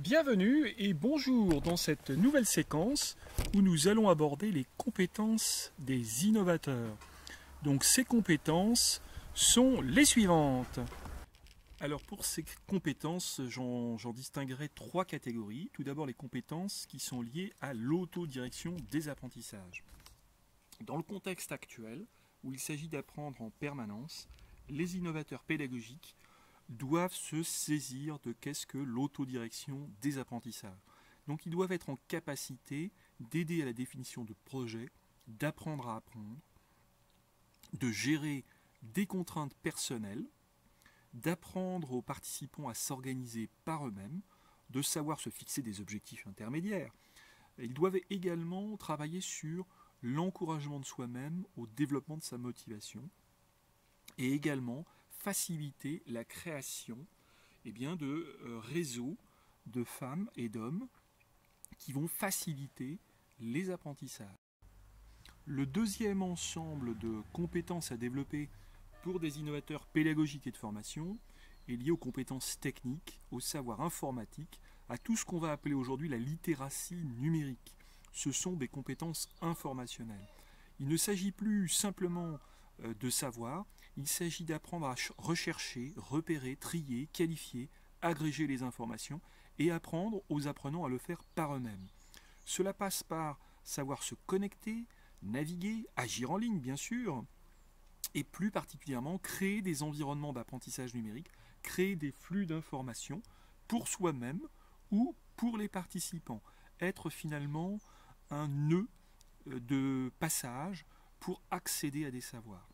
Bienvenue et bonjour dans cette nouvelle séquence où nous allons aborder les compétences des innovateurs. Donc ces compétences sont les suivantes. Alors pour ces compétences, j'en distinguerai trois catégories. Tout d'abord les compétences qui sont liées à l'autodirection des apprentissages. Dans le contexte actuel, où il s'agit d'apprendre en permanence, les innovateurs pédagogiques doivent se saisir de qu'est-ce que l'autodirection des apprentissages. Donc ils doivent être en capacité d'aider à la définition de projets, d'apprendre à apprendre, de gérer des contraintes personnelles, d'apprendre aux participants à s'organiser par eux-mêmes, de savoir se fixer des objectifs intermédiaires. Ils doivent également travailler sur l'encouragement de soi-même au développement de sa motivation et également faciliter la création de réseaux de femmes et d'hommes qui vont faciliter les apprentissages. Le deuxième ensemble de compétences à développer pour des innovateurs pédagogiques et de formation est lié aux compétences techniques, au savoir informatique, à tout ce qu'on va appeler aujourd'hui la littératie numérique. Ce sont des compétences informationnelles. Il ne s'agit plus simplement de savoir, il s'agit d'apprendre à rechercher, repérer, trier, qualifier, agréger les informations et apprendre aux apprenants à le faire par eux-mêmes. Cela passe par savoir se connecter, naviguer, agir en ligne bien sûr, et plus particulièrement créer des environnements d'apprentissage numérique, créer des flux d'informations pour soi-même ou pour les participants. Être finalement un nœud de passage pour accéder à des savoirs.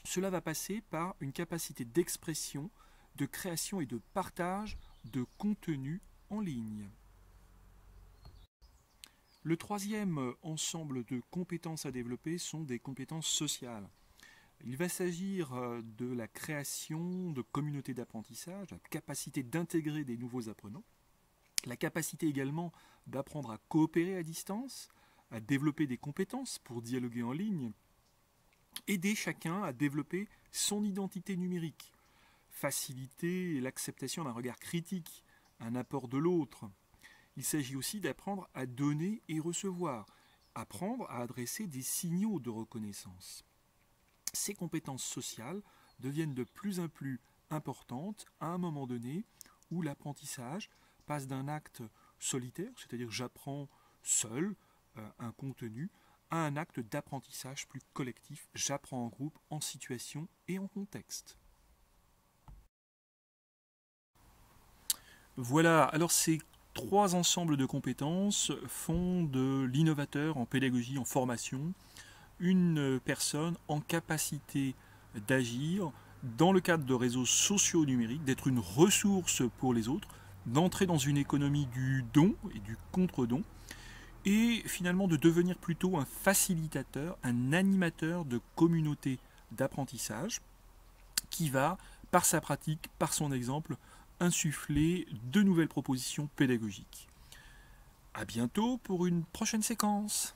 Cela va passer par une capacité d'expression, de création et de partage de contenu en ligne. Le troisième ensemble de compétences à développer sont des compétences sociales. Il va s'agir de la création de communautés d'apprentissage, la capacité d'intégrer des nouveaux apprenants, la capacité également d'apprendre à coopérer à distance, à développer des compétences pour dialoguer en ligne, aider chacun à développer son identité numérique, faciliter l'acceptation d'un regard critique, un apport de l'autre. Il s'agit aussi d'apprendre à donner et recevoir, apprendre à adresser des signaux de reconnaissance. Ces compétences sociales deviennent de plus en plus importantes à un moment donné où l'apprentissage passe d'un acte solitaire, c'est-à-dire j'apprends seul un contenu, à un acte d'apprentissage plus collectif, j'apprends en groupe, en situation et en contexte. Voilà, alors ces trois ensembles de compétences font de l'innovateur en pédagogie, en formation, une personne en capacité d'agir dans le cadre de réseaux sociaux numériques, d'être une ressource pour les autres, d'entrer dans une économie du don et du contre-don, et finalement de devenir plutôt un facilitateur, un animateur de communauté d'apprentissage qui va, par sa pratique, par son exemple, insuffler de nouvelles propositions pédagogiques. À bientôt pour une prochaine séquence.